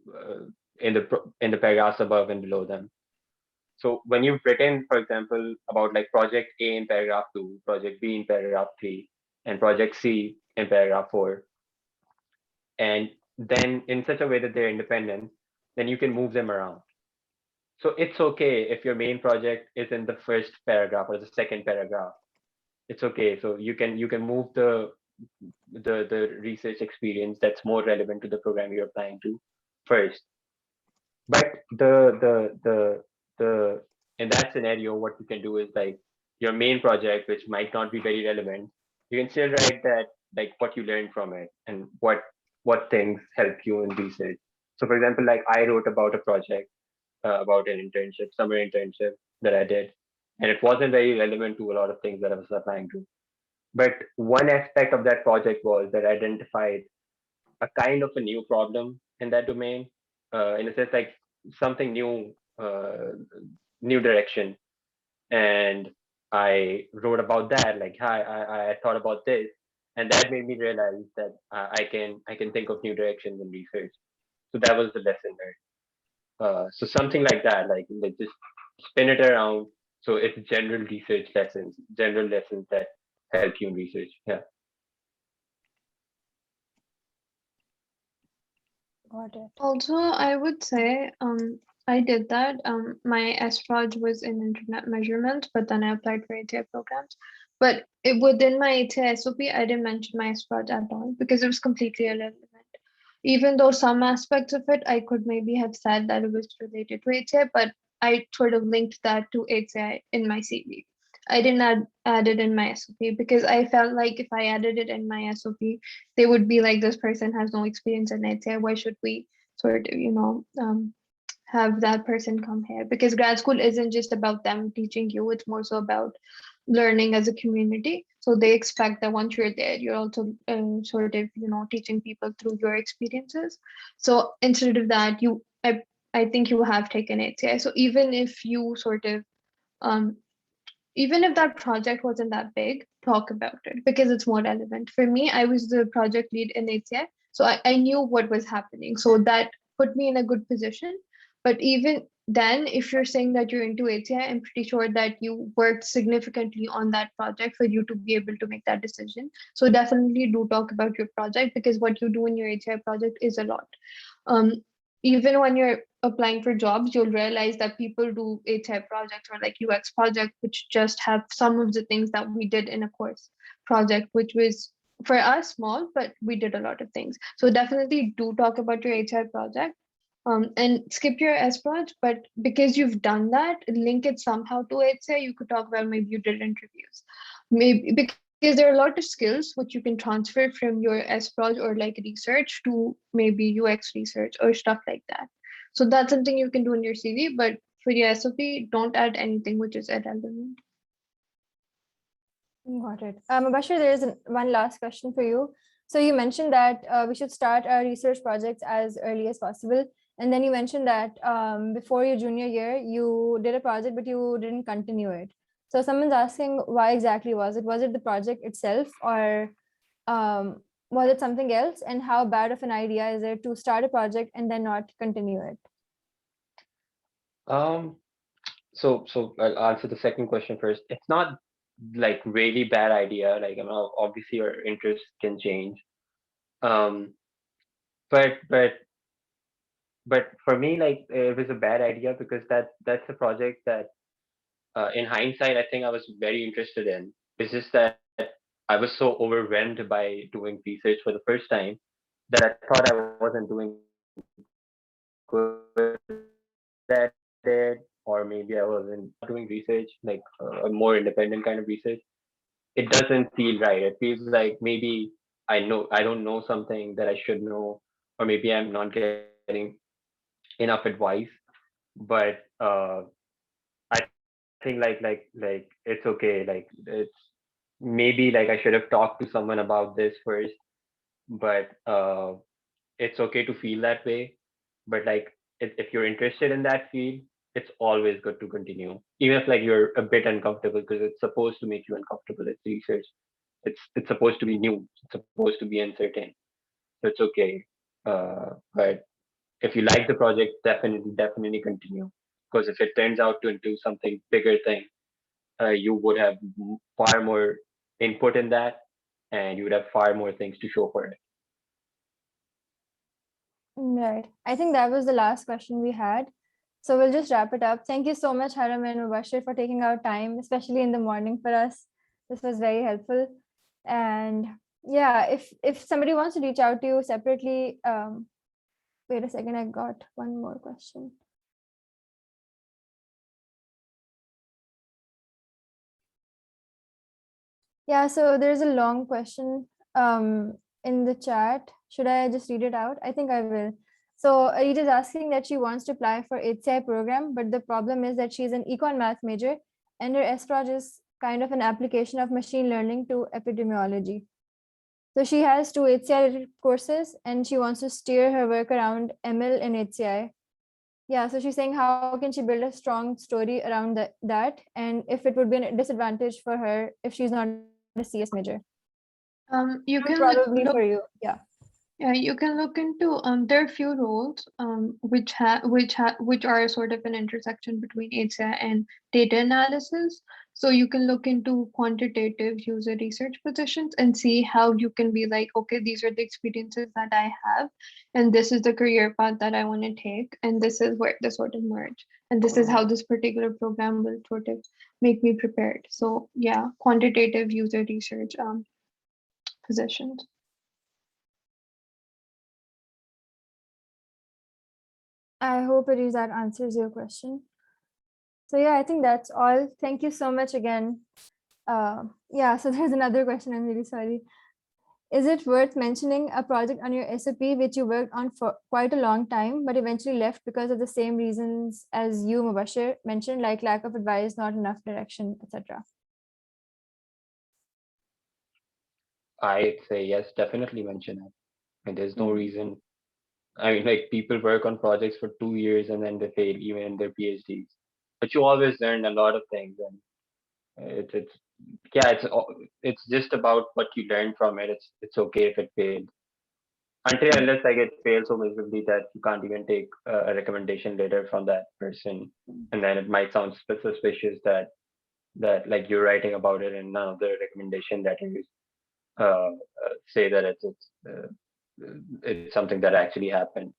in the paragraphs above and below them. So when you've written, for example, about like project A in paragraph 2, project B in paragraph 3, and project C in paragraph 4, and then in such a way that they're independent, then you can move them around. So it's okay if your main project is in the first paragraph or the second paragraph. It's okay. So you can move the research experience that's more relevant to the program you're applying to first. But the in that scenario, what you can do is like your main project, which might not be very relevant, you can still write that like what you learned from it and what things help you in research. So for example, like I wrote about a project about an internship, summer internship that I did, and it wasn't very relevant to a lot of things that I was applying to. But one aspect of that project was that I identified a kind of a new problem in that domain, in a sense like something new, new direction. And I wrote about that, like, hi, I thought about this, and that made me realize that I can think of new directions in research. So that was the lesson there. So something like that, like just spin it around. So it's general lessons that help you in research. Yeah. Got it. Also, I would say I did that. My S-Proj was in internet measurement, but then I applied for ATI programs. But within my ATI SOP, I didn't mention my S-Proj at all because it was completely irrelevant. Even though some aspects of it, I could maybe have said that it was related to ATI, but I sort of linked that to ATI in my CV. I didn't add it in my SOP because I felt like if I added it in my SOP, they would be like, this person has no experience in ATI. Why should we sort of, have that person come here? Because grad school isn't just about them teaching you, it's more so about learning as a community. So they expect that once you're there, you're also sort of, teaching people through your experiences. So instead of that, I think you have taken ATI. So even if you sort of, um, even if that project wasn't that big, talk about it because it's more relevant. For me, I was the project lead in ATI, so I knew what was happening. So that put me in a good position. But even then, if you're saying that you're into ATI, I'm pretty sure that you worked significantly on that project for you to be able to make that decision. So definitely do talk about your project because what you do in your ATI project is a lot. Um, Even when you're applying for jobs, you'll realize that people do ATI projects or like UX projects, which just have some of the things that we did in a course project, which was for us small, but we did a lot of things. So definitely do talk about your ATI project. And skip your S proj, but because you've done that, link it somehow to ATI. You could talk about maybe you did interviews, maybe because there are a lot of skills which you can transfer from your S proj or like research to maybe UX research or stuff like that. So that's something you can do in your CV, but for your SOP, don't add anything which is irrelevant. Got it. Mubashir, there is one last question for you. So you mentioned that we should start our research projects as early as possible. And then you mentioned that before your junior year, you did a project, but you didn't continue it. So someone's asking, why exactly was it? Was it the project itself, or was it something else? And how bad of an idea is it to start a project and then not continue it? So I'll answer the second question first. It's not like really bad idea. Like, obviously your interests can change. Um, but for me, like it was a bad idea because that's a project that, in hindsight, I think I was very interested in. It's just that I was so overwhelmed by doing research for the first time that I thought I wasn't doing good at it, or maybe I wasn't doing research, like a more independent kind of research. It doesn't feel right. It feels like maybe I don't know something that I should know, or maybe I'm not getting enough advice. But I think like it's okay. Like it's maybe like I should have talked to someone about this first, but it's okay to feel that way. But like if you're interested in that field it's always good to continue, even if like you're a bit uncomfortable, because it's supposed to make you uncomfortable. It's research. It's supposed to be new. It's supposed to be uncertain. So it's okay. But if you like the project, definitely continue. Because if it turns out to into something bigger thing, you would have far more input in that, and you would have far more things to show for it. Right. I think that was the last question we had. So we'll just wrap it up. Thank you so much, Haram and Mubashir, for taking out time, especially in the morning for us. This was very helpful. And yeah, if somebody wants to reach out to you separately, wait a second, I got one more question. Yeah, so there's a long question in the chat. Should I just read it out? I think I will. So Arid is asking that she wants to apply for HCI program, but the problem is that she's an econ math major and her SProj is kind of an application of machine learning to epidemiology. So she has 2 HCI courses and she wants to steer her work around ML and HCI. Yeah, so she's saying how can she build a strong story around that and if it would be a disadvantage for her if she's not a CS major. You can Probably look. for you, yeah. Yeah, you can look into there are a few roles which are sort of an intersection between HCI and data analysis. So you can look into quantitative user research positions and see how you can be like, okay, these are the experiences that I have, and this is the career path that I want to take, and this is where they sort of merge, and this is how this particular program will sort of make me prepared. So yeah, quantitative user research positions. I hope that answers your question. So yeah, I think that's all. Thank you so much again. Yeah, so there's another question. I'm really sorry. Is it worth mentioning a project on your SOP which you worked on for quite a long time, but eventually left because of the same reasons as you, Mubashir, mentioned, like lack of advice, not enough direction, etc.? I'd say yes, definitely mention it. And there's no reason. I mean, like people work on projects for 2 years and then they fail even in their PhDs. But you always learn a lot of things, and it's just about what you learn from it. It's okay if it fails. Until unless like it fails so miserably that you can't even take a recommendation later from that person, and then it might sound suspicious that like you're writing about it and none of the recommendation that you say that it's something that actually happened.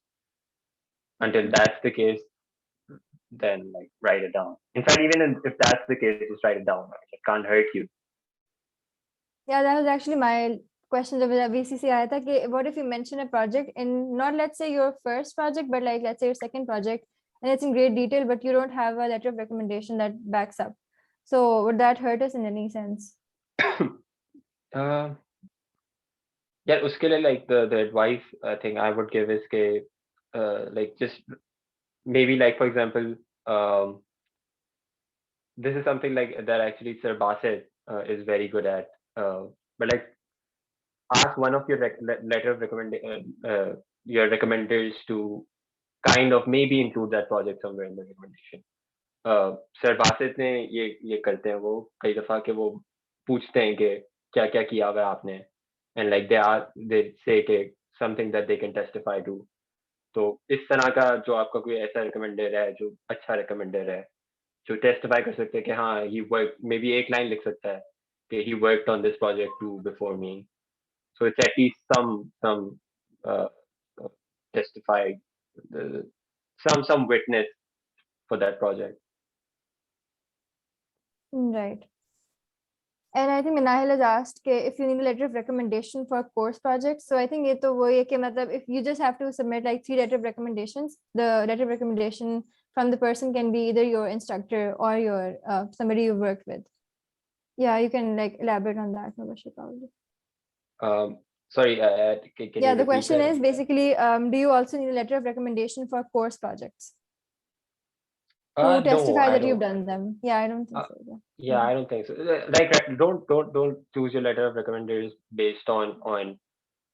Until that's the case, then like write it down. In fact, even if that's the case, just write it down. It can't hurt you. Yeah, that was actually my question. VCC आया था कि what if you mention a project in not, let's say, your first project, but like let's say your second project, and it's in great detail, but you don't have a letter of recommendation that backs up. So would that hurt us in any sense? Yeah, uske liye, like the advice I think I would give is like just maybe like for example, this is something like that actually Sir Bassett is very good at. But like ask one of your letter of your recommenders to kind of maybe include that project somewhere in the recommendation. Sir Basit ने ये करते हैं, वो कई दफा के वो पूछते हैं कि क्या क्या किया हुआ है आपने, एंड लाइक दे से कि something that they can testify to. तो इस तरह का जो आपका कोई ऐसा रिकमेंडर है जो अच्छा रिकमेंडर है जो टेस्टिफाई कर सकते हैं कि हाँ ही वर्क, मे बी एक लाइन लिख सकता है कि he worked on this project too before me. So it's at least some testified, some witness for that project. Right. And I think Minahil has asked if you need a letter of recommendation for course projects. So I think if you just have to submit like 3 letter of recommendations, the letter of recommendation from the person can be either your instructor or your somebody you worked with. Yeah, you can like elaborate on that, Mubashir, probably. Sorry, can Yeah, you the repeat question that? is basically, do you also need a letter of recommendation for course projects to No, testify I that you've don't. done them? Yeah, I don't think so. Yeah, I don't think so. Like, don't choose your letter of recommenders based on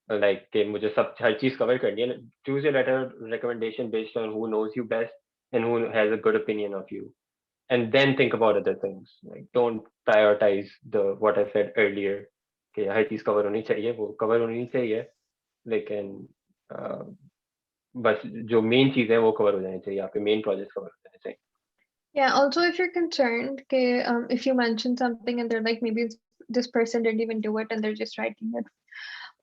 like कि मुझे सब हर चीज cover करनी है. Choose your letter of recommendation based on who knows you best and who has a good opinion of you, and then think about other things. Like don't prioritize the what I said earlier. कि हर चीज cover होनी चाहिए, वो cover होनी चाहिए, लेकिन बस जो मेन चीज है वो कवर हो जानी चाहिए, आपके मेन प्रोजेक्ट कवर हो जाने चाहिए. Yeah, also if you're concerned, okay, if you mention something and they're like, maybe this person didn't even do it and they're just writing it.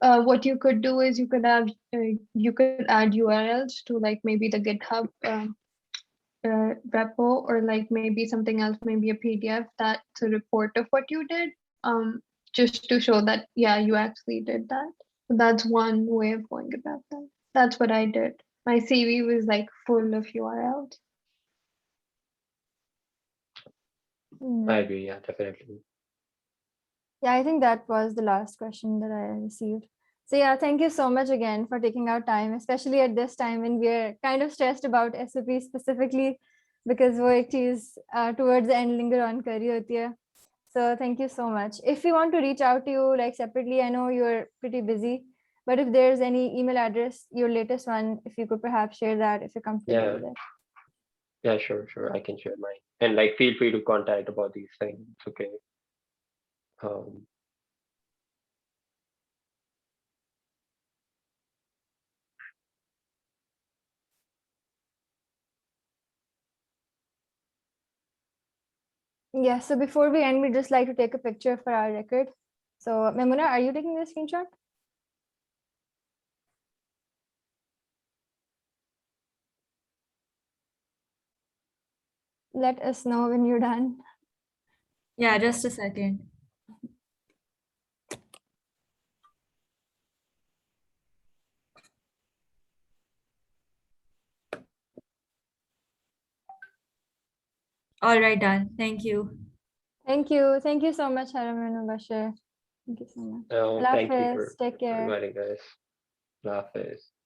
What you could do is you could add URLs to like maybe the GitHub repo, or like maybe something else, maybe a PDF that's a report of what you did, just to show that, yeah, you actually did that. So that's one way of going about that. That's what I did. My CV was like full of URLs. I agree, yeah, definitely. Yeah, I think that was the last question that I received. So yeah, thank you so much again for taking our time, especially at this time when we're kind of stressed about SOP specifically, because वो एक चीज towards the end linger on कर रही होती है. So thank you so much. If we want to reach out to you like separately, I know you're pretty busy, but if there's any email address, your latest one, if you could perhaps share that if you're comfortable Yeah. with it. Yeah, sure, I can share mine. And like feel free to contact about these things. It's okay. Yeah, so before we end, we'd just like to take a picture for our record. So Memuna, are you taking the screenshot? Let us know when you're done. Yeah, just a second. All right, done. Thank you. Thank you. Thank you so much, Haram and Bashir. Thank you so much. Thank you Hafiz, for take care. inviting guys. Allah Hafiz.